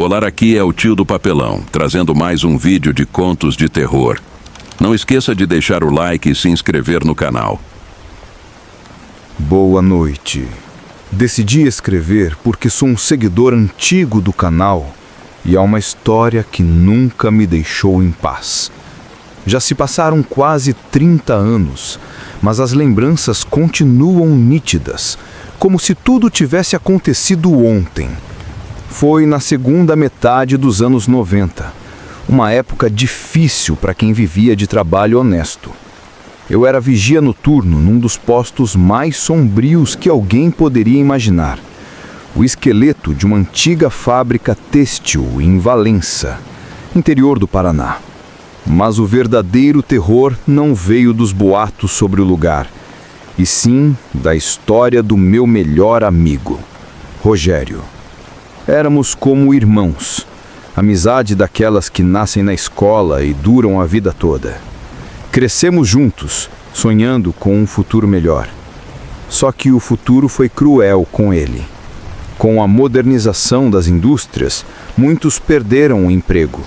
Olá, aqui é o Tio do Papelão, trazendo mais um vídeo de contos de terror. Não esqueça de deixar o like e se inscrever no canal. Boa noite. Decidi escrever porque sou um seguidor antigo do canal e há uma história que nunca me deixou em paz. Já se passaram quase 30 anos, mas as lembranças continuam nítidas, como se tudo tivesse acontecido ontem. Foi na segunda metade dos anos 90, uma época difícil para quem vivia de trabalho honesto. Eu era vigia noturno num dos postos mais sombrios que alguém poderia imaginar. O esqueleto de uma antiga fábrica têxtil em Valença, interior do Paraná. Mas o verdadeiro terror não veio dos boatos sobre o lugar, e sim da história do meu melhor amigo, Rogério. Éramos como irmãos, amizade daquelas que nascem na escola e duram a vida toda. Crescemos juntos, sonhando com um futuro melhor. Só que o futuro foi cruel com ele. Com a modernização das indústrias, muitos perderam o emprego.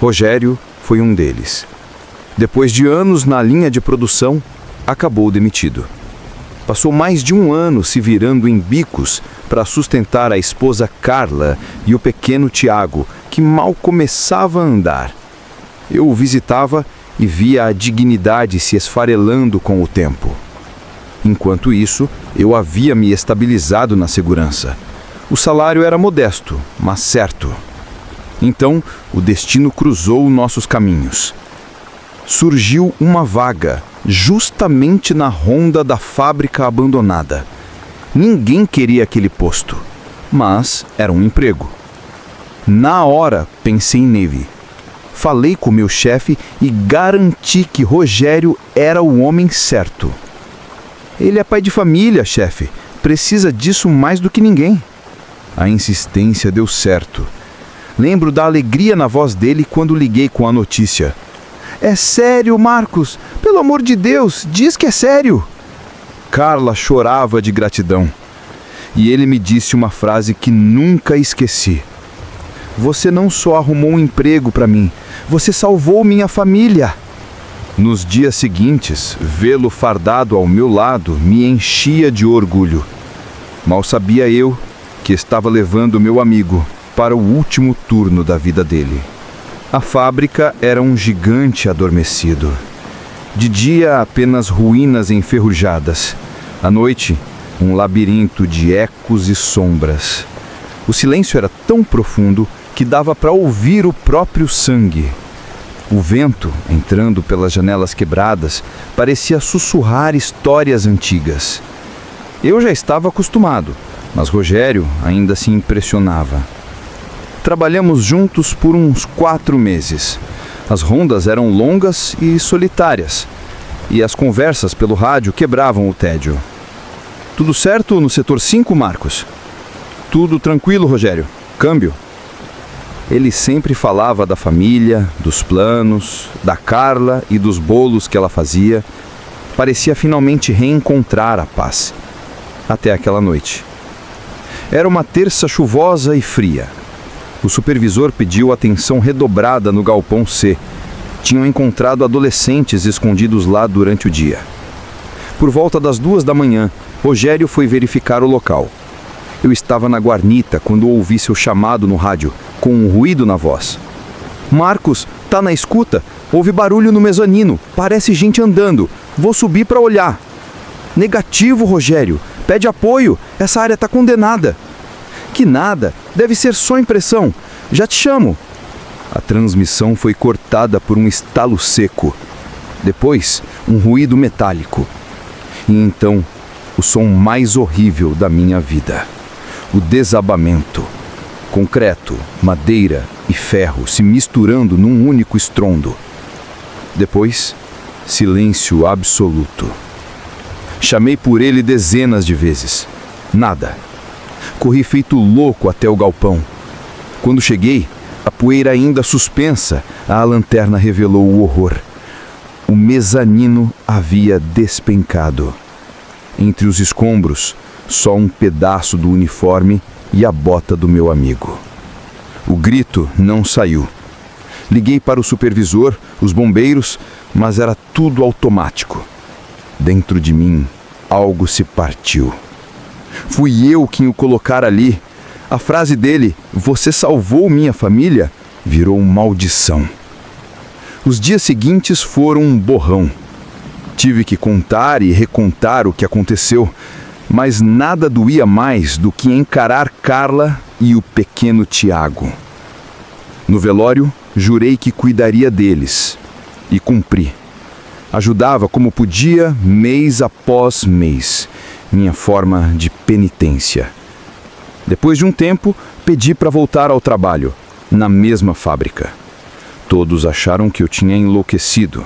Rogério foi um deles. Depois de anos na linha de produção, acabou demitido. Passou mais de um ano se virando em bicos para sustentar a esposa Carla e o pequeno Tiago, que mal começava a andar. Eu o visitava e via a dignidade se esfarelando com o tempo. Enquanto isso, eu havia me estabilizado na segurança. O salário era modesto, mas certo. Então, o destino cruzou nossos caminhos. Surgiu uma vaga, justamente na ronda da fábrica abandonada. Ninguém queria aquele posto, mas era um emprego. Na hora, pensei nele. Falei com meu chefe e garanti que Rogério era o homem certo. Ele é pai de família, chefe. Precisa disso mais do que ninguém. A insistência deu certo. Lembro da alegria na voz dele quando liguei com a notícia. É sério, Marcos? Pelo amor de Deus, diz que é sério. Carla chorava de gratidão. E ele me disse uma frase que nunca esqueci. Você não só arrumou um emprego para mim, você salvou minha família. Nos dias seguintes, vê-lo fardado ao meu lado me enchia de orgulho. Mal sabia eu que estava levando meu amigo para o último turno da vida dele. A fábrica era um gigante adormecido. De dia, apenas ruínas enferrujadas. À noite, um labirinto de ecos e sombras. O silêncio era tão profundo que dava para ouvir o próprio sangue. O vento, entrando pelas janelas quebradas, parecia sussurrar histórias antigas. Eu já estava acostumado, mas Rogério ainda se impressionava. Trabalhamos juntos por uns 4 meses. As rondas eram longas e solitárias, e as conversas pelo rádio quebravam o tédio. Tudo certo no setor 5, Marcos? Tudo tranquilo, Rogério. Câmbio. Ele sempre falava da família, dos planos, da Carla e dos bolos que ela fazia. Parecia finalmente reencontrar a paz. Até aquela noite. Era uma terça chuvosa e fria. O supervisor pediu atenção redobrada no galpão C. Tinham encontrado adolescentes escondidos lá durante o dia. Por volta das 2 da manhã, Rogério foi verificar o local. Eu estava na guarnita quando ouvi seu chamado no rádio, com um ruído na voz. Marcos, tá na escuta? Houve barulho no mezanino. Parece gente andando. Vou subir para olhar. Negativo, Rogério. Pede apoio. Essa área tá condenada. Que nada. Deve ser só impressão. Já te chamo. A transmissão foi cortada por um estalo seco. Depois, um ruído metálico. E então, o som mais horrível da minha vida. O desabamento. Concreto, madeira e ferro se misturando num único estrondo. Depois, silêncio absoluto. Chamei por ele dezenas de vezes. Nada. Corri feito louco até o galpão. Quando cheguei, a poeira ainda suspensa, a lanterna revelou o horror. O mezanino havia despencado. Entre os escombros, só um pedaço do uniforme e a bota do meu amigo. O O grito não saiu. Liguei para o supervisor, os bombeiros, mas era tudo automático. Dentro de mim, algo se partiu. Fui eu quem o colocara ali. A frase dele, "Você salvou minha família", virou maldição. Os dias seguintes foram um borrão. Tive que contar e recontar o que aconteceu, mas nada doía mais do que encarar Carla e o pequeno Tiago. No velório, jurei que cuidaria deles. E cumpri. Ajudava como podia, mês após mês. Minha forma de penitência. Depois de um tempo, pedi para voltar ao trabalho, na mesma fábrica. Todos acharam que eu tinha enlouquecido.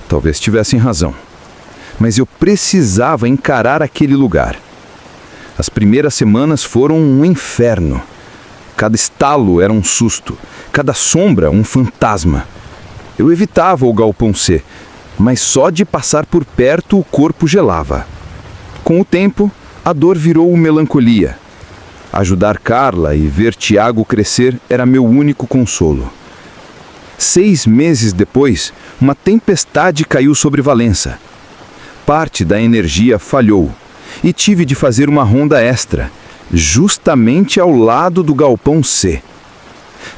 Talvez tivessem razão. Mas eu precisava encarar aquele lugar. As primeiras semanas foram um inferno. Cada estalo era um susto, cada sombra um fantasma. Eu evitava o galpão C, mas só de passar por perto o corpo gelava. Com o tempo, a dor virou melancolia. Ajudar Carla e ver Tiago crescer era meu único consolo. 6 meses depois, uma tempestade caiu sobre Valença. Parte da energia falhou e tive de fazer uma ronda extra, justamente ao lado do galpão C.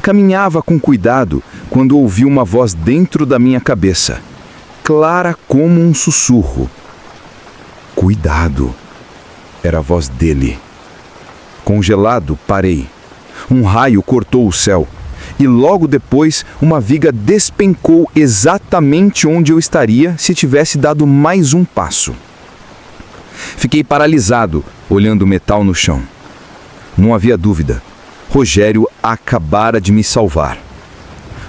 Caminhava com cuidado quando ouvi uma voz dentro da minha cabeça, clara como um sussurro. Cuidado! Era a voz dele. Congelado, parei. Um raio cortou o céu. E logo depois, uma viga despencou exatamente onde eu estaria se tivesse dado mais um passo. Fiquei paralisado, olhando o metal no chão. Não havia dúvida. Rogério acabara de me salvar.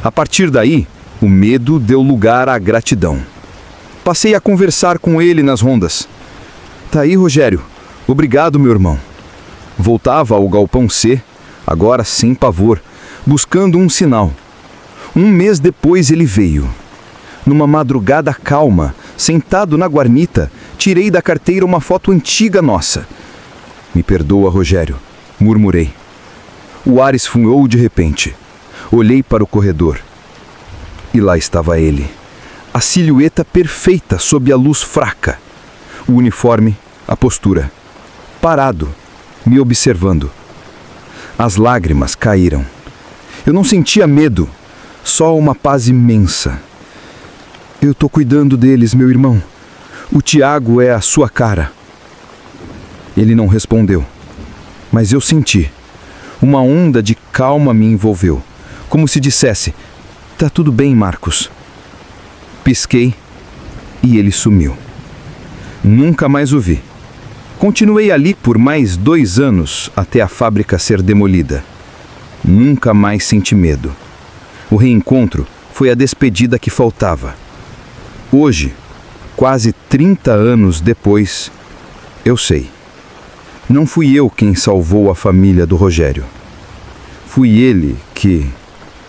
A partir daí, o medo deu lugar à gratidão. Passei a conversar com ele nas rondas. "Tá aí, Rogério. Obrigado, meu irmão." Voltava ao galpão C, agora sem pavor, buscando um sinal. Um mês depois ele veio. Numa madrugada calma, sentado na guarnita, tirei da carteira uma foto antiga nossa. "Me perdoa, Rogério", murmurei. O ar esfumou de repente. Olhei para o corredor. E lá estava ele. A silhueta perfeita sob a luz fraca. O uniforme, a postura. Parado, me observando. As lágrimas caíram. Eu não sentia medo, só uma paz imensa. "Eu tô cuidando deles, meu irmão. O Tiago é a sua cara." Ele não respondeu, mas eu senti. Uma onda de calma me envolveu, como se dissesse: "Tá tudo bem, Marcos." Pisquei e ele sumiu. Nunca mais o vi. Continuei ali por mais 2 anos até a fábrica ser demolida. Nunca mais senti medo. O reencontro foi a despedida que faltava. Hoje, quase 30 anos depois, eu sei. Não fui eu quem salvou a família do Rogério. Fui ele que,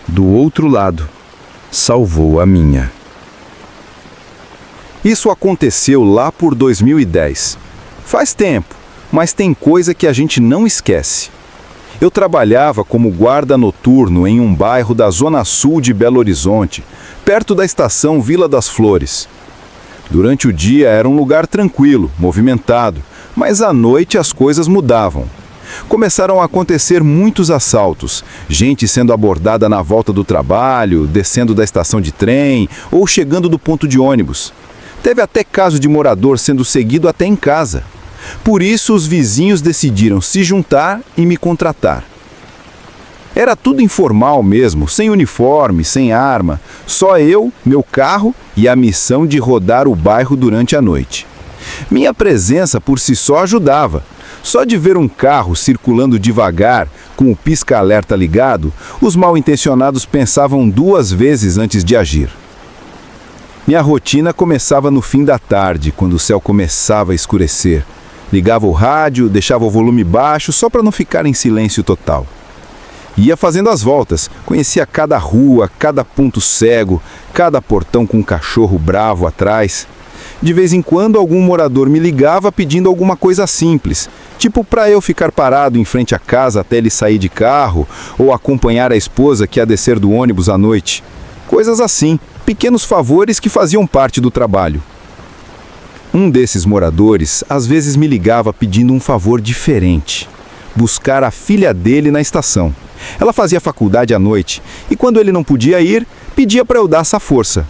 do outro lado, salvou a minha. Isso aconteceu lá por 2010. Faz tempo, mas tem coisa que a gente não esquece. Eu trabalhava como guarda noturno em um bairro da zona sul de Belo Horizonte, perto da estação Vila das Flores. Durante o dia era um lugar tranquilo, movimentado, mas à noite as coisas mudavam. Começaram a acontecer muitos assaltos, gente sendo abordada na volta do trabalho, descendo da estação de trem ou chegando do ponto de ônibus. Teve até caso de morador sendo seguido até em casa. Por isso, os vizinhos decidiram se juntar e me contratar. Era tudo informal mesmo, sem uniforme, sem arma, só eu, meu carro e a missão de rodar o bairro durante a noite. Minha presença por si só ajudava. Só de ver um carro circulando devagar, com o pisca-alerta ligado, os mal-intencionados pensavam 2 vezes antes de agir. Minha rotina começava no fim da tarde, quando o céu começava a escurecer. Ligava o rádio, deixava o volume baixo só para não ficar em silêncio total. Ia fazendo as voltas, conhecia cada rua, cada ponto cego, cada portão com um cachorro bravo atrás. De vez em quando algum morador me ligava pedindo alguma coisa simples, Tipo para eu ficar parado em frente à casa até ele sair de carro, ou acompanhar a esposa que ia descer do ônibus à noite. Coisas assim, pequenos favores que faziam parte do trabalho. Um desses moradores às vezes me ligava pedindo um favor diferente: buscar a filha dele na estação. Ela fazia faculdade à noite e quando ele não podia ir, pedia para eu dar essa força.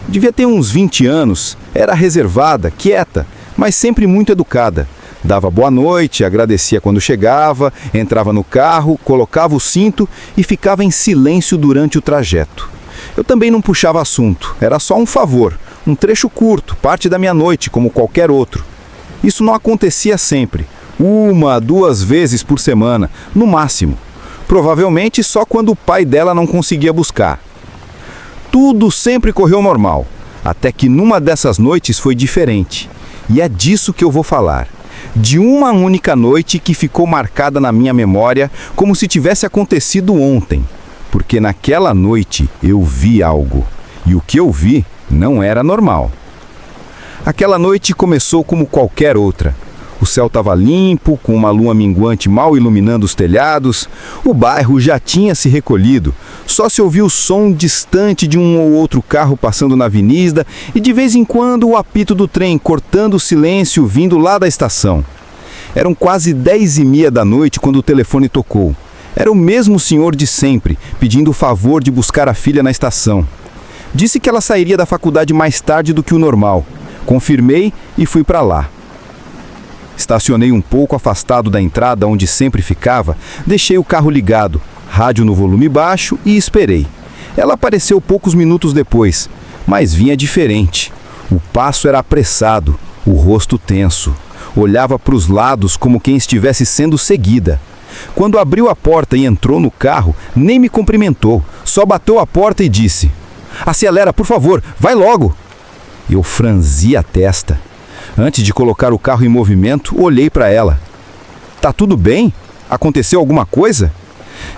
Devia ter uns 20 anos, era reservada, quieta, mas sempre muito educada. Dava boa noite, agradecia quando chegava, entrava no carro, colocava o cinto e ficava em silêncio durante o trajeto. Eu também não puxava assunto, era só um favor, um trecho curto, parte da minha noite, como qualquer outro. Isso não acontecia sempre, 1, 2 vezes por semana, no máximo. Provavelmente só quando o pai dela não conseguia buscar. Tudo sempre correu normal, até que numa dessas noites foi diferente. E é disso que eu vou falar. De uma única noite que ficou marcada na minha memória como se tivesse acontecido ontem. Porque naquela noite eu vi algo. E o que eu vi não era normal. Aquela noite começou como qualquer outra. O céu estava limpo, com uma lua minguante mal iluminando os telhados. O bairro já tinha se recolhido. Só se ouvia o som distante de um ou outro carro passando na avenida e de vez em quando o apito do trem cortando o silêncio vindo lá da estação. Eram quase 10h30 da noite quando o telefone tocou. Era o mesmo senhor de sempre, pedindo o favor de buscar a filha na estação. Disse que ela sairia da faculdade mais tarde do que o normal. Confirmei e fui para lá. Estacionei um pouco afastado da entrada onde sempre ficava, deixei o carro ligado, rádio no volume baixo e esperei. Ela apareceu poucos minutos depois, mas vinha diferente. O passo era apressado, o rosto tenso. Olhava para os lados como quem estivesse sendo seguida. Quando abriu a porta e entrou no carro, nem me cumprimentou, só bateu a porta e disse: "Acelera, por favor, vai logo!" Eu franzi a testa. Antes de colocar o carro em movimento, olhei para ela. "Tá tudo bem? Aconteceu alguma coisa?"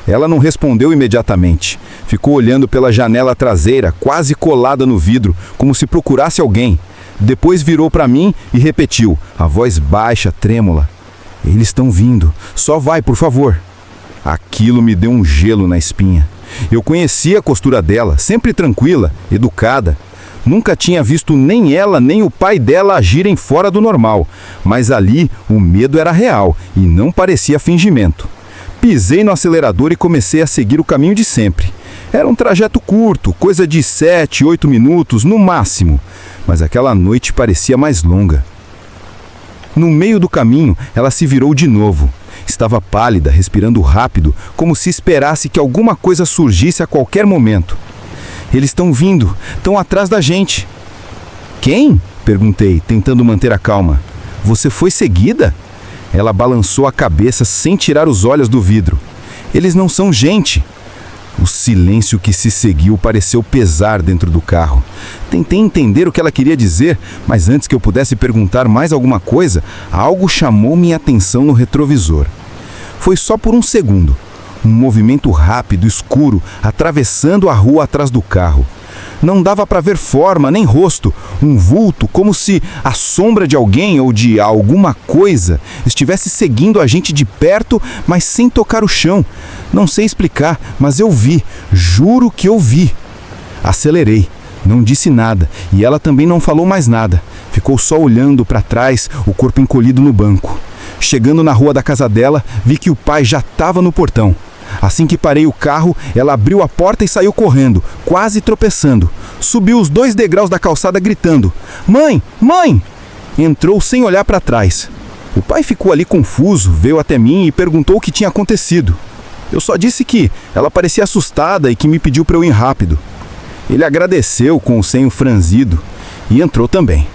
Ela não respondeu imediatamente. Ficou olhando pela janela traseira, quase colada no vidro, como se procurasse alguém. Depois virou para mim e repetiu, a voz baixa, trêmula: "Eles estão vindo. Só vai, por favor." Aquilo me deu um gelo na espinha. Eu conhecia a postura dela, sempre tranquila, educada. Nunca tinha visto nem ela nem o pai dela agirem fora do normal, mas ali o medo era real e não parecia fingimento. Pisei no acelerador e comecei a seguir o caminho de sempre. Era um trajeto curto, coisa de 7, 8 minutos no máximo, mas aquela noite parecia mais longa. No meio do caminho, ela se virou de novo. Estava pálida, respirando rápido, como se esperasse que alguma coisa surgisse a qualquer momento. "Eles estão vindo, estão atrás da gente." "Quem?" perguntei, tentando manter a calma. "Você foi seguida?" Ela balançou a cabeça sem tirar os olhos do vidro. "Eles não são gente." O silêncio que se seguiu pareceu pesar dentro do carro. Tentei entender o que ela queria dizer, mas antes que eu pudesse perguntar mais alguma coisa, algo chamou minha atenção no retrovisor. Foi só por um segundo. Um movimento rápido, escuro, atravessando a rua atrás do carro. Não dava para ver forma nem rosto, um vulto como se a sombra de alguém ou de alguma coisa estivesse seguindo a gente de perto, mas sem tocar o chão. Não sei explicar, mas eu vi, juro que eu vi. Acelerei, não disse nada e ela também não falou mais nada. Ficou só olhando para trás, o corpo encolhido no banco. Chegando na rua da casa dela, vi que o pai já estava no portão. Assim que parei o carro, ela abriu a porta e saiu correndo, quase tropeçando. Subiu os 2 degraus da calçada gritando: "Mãe! Mãe!" Entrou sem olhar para trás. O pai ficou ali confuso, veio até mim e perguntou o que tinha acontecido. Eu só disse que ela parecia assustada e que me pediu para eu ir rápido. Ele agradeceu com o senho franzido e entrou também.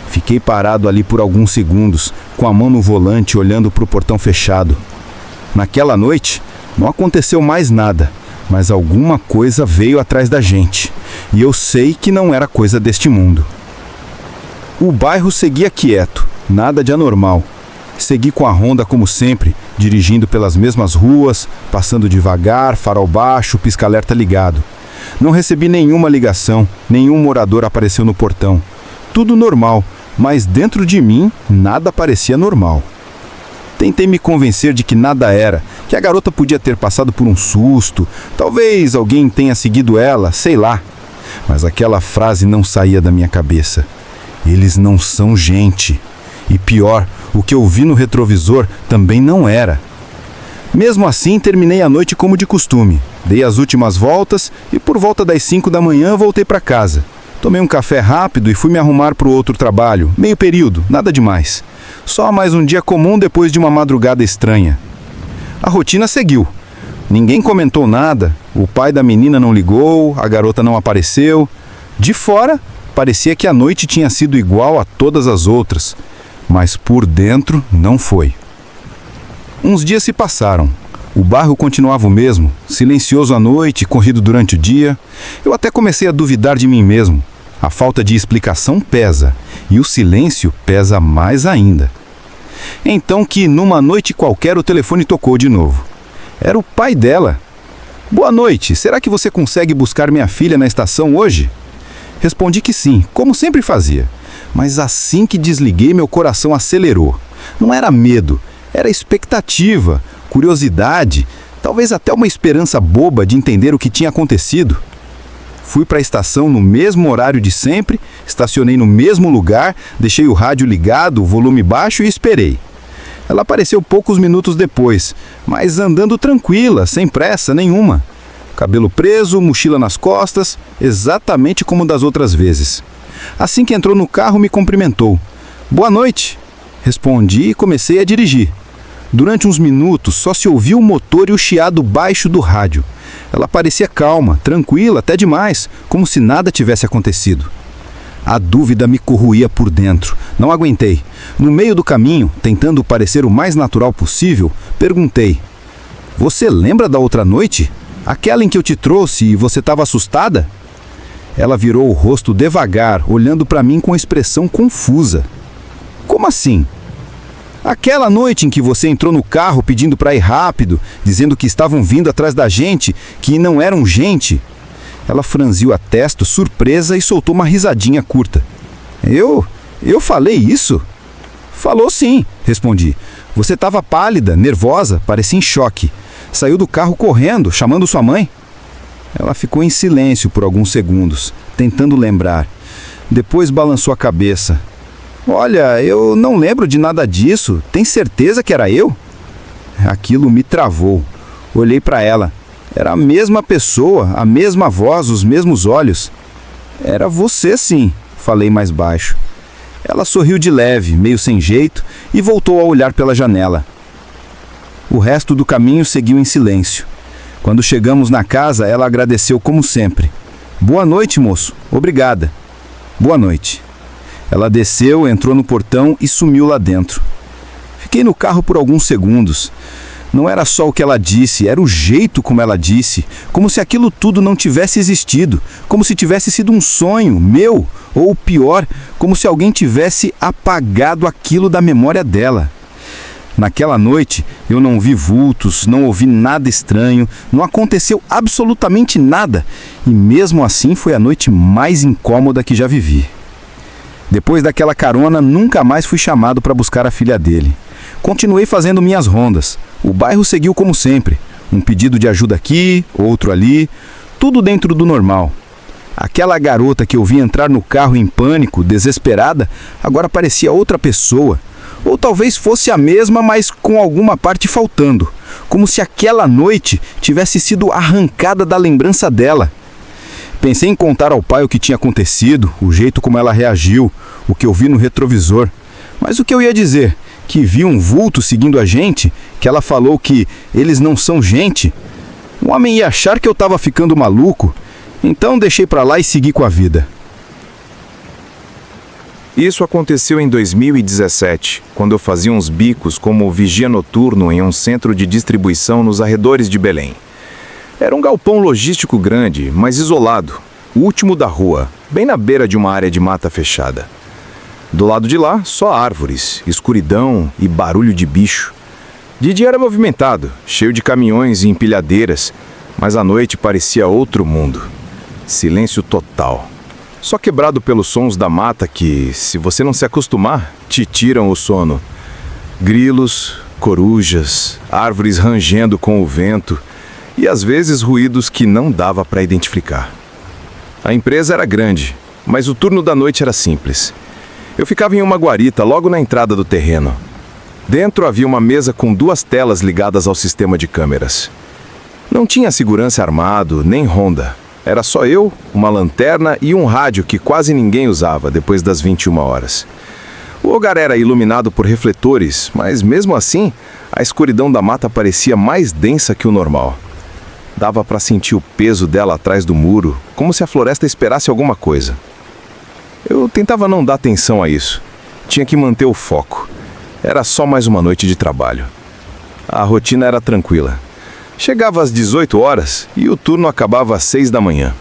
Fiquei parado ali por alguns segundos, com a mão no volante olhando para o portão fechado. Naquela noite, não aconteceu mais nada, mas alguma coisa veio atrás da gente, e eu sei que não era coisa deste mundo. O bairro seguia quieto, nada de anormal. Segui com a Honda como sempre, dirigindo pelas mesmas ruas, passando devagar, farol baixo, pisca-alerta ligado. Não recebi nenhuma ligação, nenhum morador apareceu no portão. Tudo normal, mas dentro de mim nada parecia normal. Tentei me convencer de que nada era, que a garota podia ter passado por um susto, talvez alguém tenha seguido ela, sei lá. Mas aquela frase não saía da minha cabeça. Eles não são gente. E pior, o que eu vi no retrovisor também não era. Mesmo assim, terminei a noite como de costume. Dei as últimas voltas e por volta das 5 da manhã voltei para casa. Tomei um café rápido e fui me arrumar para o outro trabalho, meio período, nada demais. Só mais um dia comum depois de uma madrugada estranha. A rotina seguiu. Ninguém comentou nada, o pai da menina não ligou, a garota não apareceu. De fora, parecia que a noite tinha sido igual a todas as outras, mas por dentro não foi. Uns dias se passaram. O bairro continuava o mesmo, silencioso à noite, corrido durante o dia. Eu até comecei a duvidar de mim mesmo. A falta de explicação pesa, e o silêncio pesa mais ainda. Então que, numa noite qualquer, o telefone tocou de novo. Era o pai dela. Boa noite, será que você consegue buscar minha filha na estação hoje? Respondi que sim, como sempre fazia. Mas assim que desliguei, meu coração acelerou. Não era medo, era expectativa, curiosidade, talvez até uma esperança boba de entender o que tinha acontecido. Fui para a estação no mesmo horário de sempre, estacionei no mesmo lugar, deixei o rádio ligado, o volume baixo e esperei. Ela apareceu poucos minutos depois, mas andando tranquila, sem pressa nenhuma. Cabelo preso, mochila nas costas, exatamente como das outras vezes. Assim que entrou no carro, me cumprimentou. Boa noite! Respondi e comecei a dirigir. Durante uns minutos, só se ouvia o motor e o chiado baixo do rádio. Ela parecia calma, tranquila, até demais, como se nada tivesse acontecido. A dúvida me corroía por dentro. Não aguentei. No meio do caminho, tentando parecer o mais natural possível, perguntei: Você lembra da outra noite? Aquela em que eu te trouxe e você estava assustada? Ela virou o rosto devagar, olhando para mim com expressão confusa. Como assim? Aquela noite em que você entrou no carro pedindo para ir rápido, dizendo que estavam vindo atrás da gente, que não eram gente. Ela franziu a testa, surpresa, e soltou uma risadinha curta. Eu falei isso? Falou sim, respondi. Você estava pálida, nervosa, parecia em choque. Saiu do carro correndo, chamando sua mãe. Ela ficou em silêncio por alguns segundos, tentando lembrar. Depois balançou a cabeça. Olha, eu não lembro de nada disso. Tem certeza que era eu? Aquilo me travou. Olhei para ela. Era a mesma pessoa, a mesma voz, os mesmos olhos. Era você sim, falei mais baixo. Ela sorriu de leve, meio sem jeito, e voltou a olhar pela janela. O resto do caminho seguiu em silêncio. Quando chegamos na casa, ela agradeceu como sempre. Boa noite, moço. Obrigada. Boa noite. Ela desceu, entrou no portão e sumiu lá dentro. Fiquei no carro por alguns segundos. Não era só o que ela disse, era o jeito como ela disse, como se aquilo tudo não tivesse existido, como se tivesse sido um sonho meu, ou pior, como se alguém tivesse apagado aquilo da memória dela. Naquela noite, eu não vi vultos, não ouvi nada estranho, não aconteceu absolutamente nada, e mesmo assim foi a noite mais incômoda que já vivi. Depois daquela carona, nunca mais fui chamado para buscar a filha dele. Continuei fazendo minhas rondas. O bairro seguiu como sempre. Um pedido de ajuda aqui, outro ali, tudo dentro do normal. Aquela garota que eu vi entrar no carro em pânico, desesperada, agora parecia outra pessoa. Ou talvez fosse a mesma, mas com alguma parte faltando. Como se aquela noite tivesse sido arrancada da lembrança dela. Pensei em contar ao pai o que tinha acontecido, o jeito como ela reagiu, o que eu vi no retrovisor. Mas o que eu ia dizer? Que vi um vulto seguindo a gente, que ela falou que eles não são gente. O homem ia achar que eu estava ficando maluco, então deixei para lá e segui com a vida. Isso aconteceu em 2017, quando eu fazia uns bicos como vigia noturno em um centro de distribuição nos arredores de Belém. Era um galpão logístico grande, mas isolado, o último da rua, bem na beira de uma área de mata fechada. Do lado de lá, só árvores, escuridão e barulho de bicho. De dia era movimentado, cheio de caminhões e empilhadeiras, mas à noite parecia outro mundo. Silêncio total. Só quebrado pelos sons da mata que, se você não se acostumar, te tiram o sono. Grilos, Corujas, árvores rangendo com o vento e às vezes ruídos que não dava para identificar. A empresa era grande, mas o turno da noite era simples. Eu ficava em uma guarita logo na entrada do terreno. Dentro havia uma mesa com 2 telas ligadas ao sistema de câmeras. Não tinha segurança armado, nem ronda. Era só eu, uma lanterna e um rádio que quase ninguém usava depois das 21 horas. O lugar era iluminado por refletores, mas mesmo assim, a escuridão da mata parecia mais densa que o normal. Dava para sentir o peso dela atrás do muro, como se a floresta esperasse alguma coisa. Eu tentava não dar atenção a isso. Tinha que manter o foco. Era só mais uma noite de trabalho. A rotina era tranquila. Chegava às 18 horas e o turno acabava às 6 da manhã.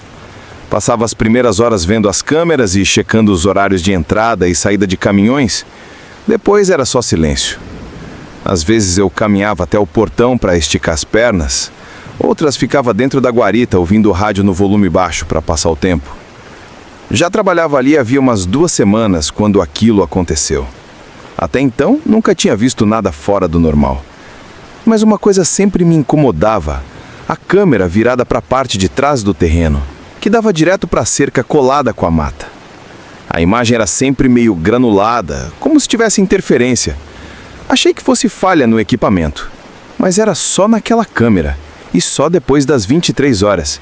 Passava as primeiras horas vendo as câmeras e checando os horários de entrada e saída de caminhões. Depois era só silêncio. Às vezes eu caminhava até o portão para esticar as pernas. Outras ficava dentro da guarita ouvindo o rádio no volume baixo para passar o tempo. Já trabalhava ali havia umas 2 semanas quando aquilo aconteceu. Até então, nunca tinha visto nada fora do normal. Mas uma coisa sempre me incomodava: a câmera virada para a parte de trás do terreno, que dava direto para a cerca colada com a mata. A imagem era sempre meio granulada, como se tivesse interferência. Achei que fosse falha no equipamento, mas era só naquela câmera, e só depois das 23 horas.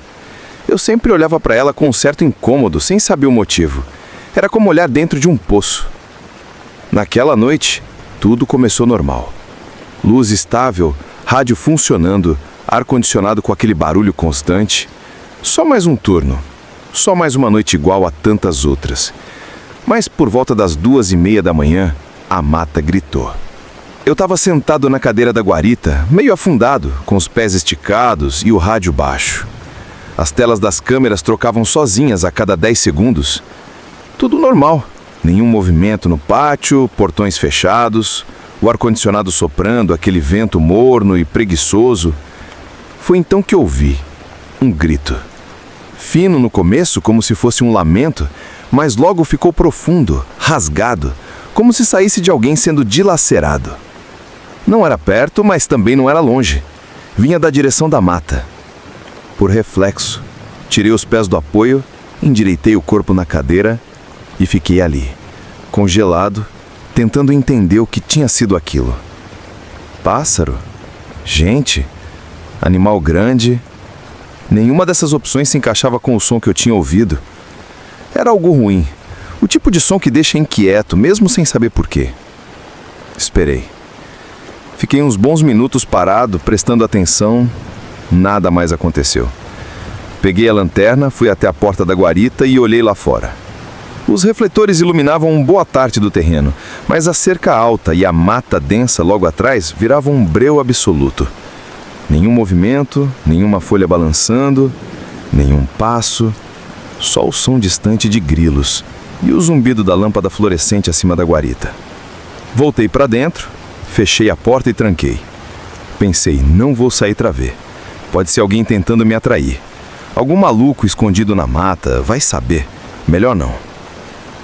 Eu sempre olhava para ela com um certo incômodo, sem saber o motivo. Era como olhar dentro de um poço. Naquela noite, tudo começou normal. Luz estável, rádio funcionando, ar-condicionado com aquele barulho constante. Só mais um turno. Só mais uma noite igual a tantas outras. Mas por volta das 2:30 da manhã, a mata gritou. Eu estava sentado na cadeira da guarita, meio afundado, com os pés esticados e o rádio baixo. As telas das câmeras trocavam sozinhas a cada 10 segundos. Tudo normal. Nenhum movimento no pátio, portões fechados, o ar-condicionado soprando, aquele vento morno e preguiçoso. Foi então que ouvi um grito. Fino no começo, como se fosse um lamento, mas logo ficou profundo, rasgado, como se saísse de alguém sendo dilacerado. Não era perto, mas também não era longe. Vinha da direção da mata. Por reflexo, tirei os pés do apoio, endireitei o corpo na cadeira e fiquei ali, congelado, tentando entender o que tinha sido aquilo. Pássaro? Gente? Animal grande? Nenhuma dessas opções se encaixava com o som que eu tinha ouvido. Era algo ruim, o tipo de som que deixa inquieto, mesmo sem saber porquê. Esperei. Fiquei uns bons minutos parado, prestando atenção. Nada mais aconteceu. Peguei a lanterna, fui até a porta da guarita e olhei lá fora. Os refletores iluminavam uma boa parte do terreno, mas a cerca alta e a mata densa logo atrás viravam um breu absoluto. Nenhum movimento, nenhuma folha balançando, nenhum passo, só o som distante de grilos e o zumbido da lâmpada fluorescente acima da guarita. Voltei para dentro, fechei a porta e tranquei. Pensei, não vou sair para ver. Pode ser alguém tentando me atrair. Algum maluco escondido na mata, vai saber. Melhor não.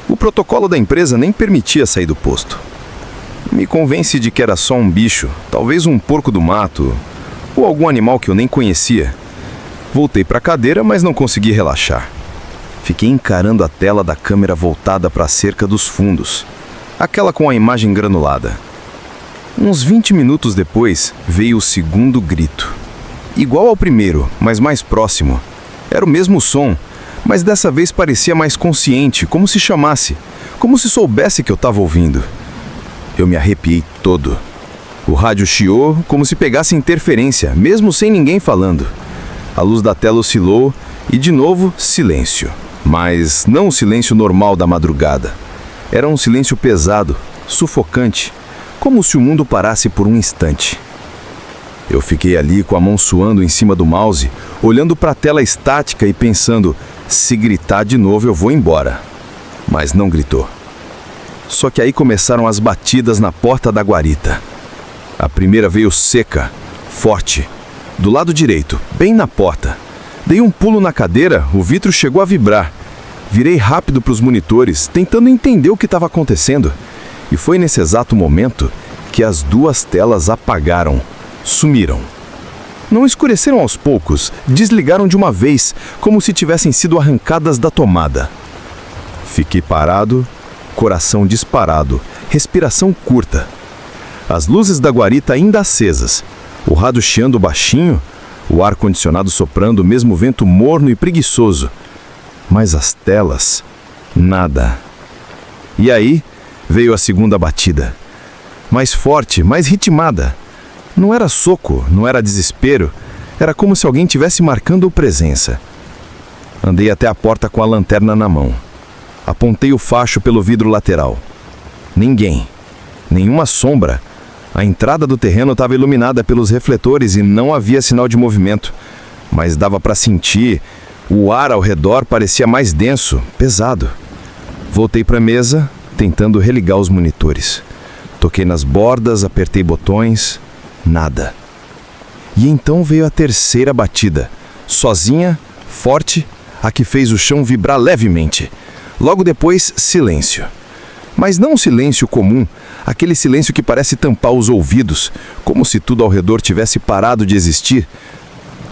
O protocolo da empresa nem permitia sair do posto. Me convence de que era só um bicho, talvez um porco do mato, ou algum animal que eu nem conhecia. Voltei para a cadeira, mas não consegui relaxar. Fiquei encarando a tela da câmera voltada para a cerca dos fundos, aquela com a imagem granulada. Uns 20 minutos depois, veio o segundo grito. Igual ao primeiro, mas mais próximo. Era o mesmo som, mas dessa vez parecia mais consciente, como se chamasse, como se soubesse que eu estava ouvindo. Eu me arrepiei todo. O rádio chiou como se pegasse interferência, mesmo sem ninguém falando. A luz da tela oscilou e, de novo, silêncio. Mas não o silêncio normal da madrugada. Era um silêncio pesado, sufocante, como se o mundo parasse por um instante. Eu fiquei ali com a mão suando em cima do mouse, olhando para a tela estática e pensando, se gritar de novo eu vou embora. Mas não gritou. Só que aí começaram as batidas na porta da guarita. A primeira veio seca, forte, do lado direito, bem na porta. Dei um pulo na cadeira, o vidro chegou a vibrar. Virei rápido para os monitores, tentando entender o que estava acontecendo. E foi nesse exato momento que as duas telas apagaram, sumiram. Não escureceram aos poucos, desligaram de uma vez, como se tivessem sido arrancadas da tomada. Fiquei parado, coração disparado, respiração curta. As luzes da guarita ainda acesas, o rádio chiando baixinho, o ar-condicionado soprando, mesmo vento morno e preguiçoso. Mas as telas, nada. E aí veio a segunda batida. Mais forte, mais ritmada. Não era soco, não era desespero. Era como se alguém tivesse marcando presença. Andei até a porta com a lanterna na mão. Apontei o facho pelo vidro lateral. Ninguém. Nenhuma sombra. A entrada do terreno estava iluminada pelos refletores e não havia sinal de movimento. Mas dava para sentir. O ar ao redor parecia mais denso, pesado. Voltei para a mesa, tentando religar os monitores. Toquei nas bordas, apertei botões. Nada. E então veio a terceira batida. Sozinha, forte, a que fez o chão vibrar levemente. Logo depois, silêncio. Mas não um silêncio comum, aquele silêncio que parece tampar os ouvidos, como se tudo ao redor tivesse parado de existir.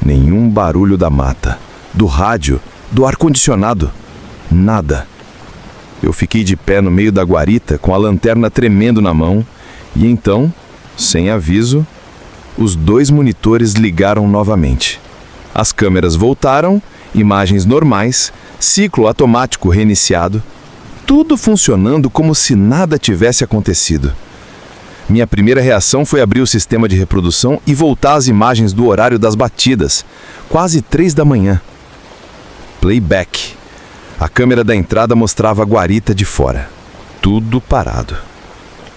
Nenhum barulho da mata, do rádio, do ar-condicionado. Nada. Eu fiquei de pé no meio da guarita, com a lanterna tremendo na mão, e então, sem aviso, os dois monitores ligaram novamente. As câmeras voltaram, imagens normais, ciclo automático reiniciado, tudo funcionando como se nada tivesse acontecido. Minha primeira reação foi abrir o sistema de reprodução e voltar às imagens do horário das batidas, quase 3 da manhã. Playback. A câmera da entrada mostrava a guarita de fora. Tudo parado.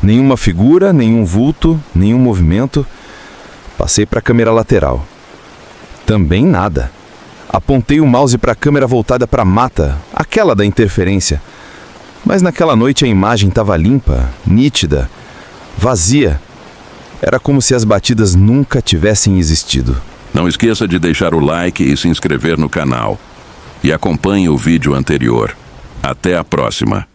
Nenhuma figura, nenhum vulto, nenhum movimento. Passei para a câmera lateral. Também nada. Apontei o mouse para a câmera voltada para a mata, aquela da interferência. Mas naquela noite a imagem estava limpa, nítida, vazia. Era como se as batidas nunca tivessem existido. Não esqueça de deixar o like e se inscrever no canal. E acompanhe o vídeo anterior. Até a próxima.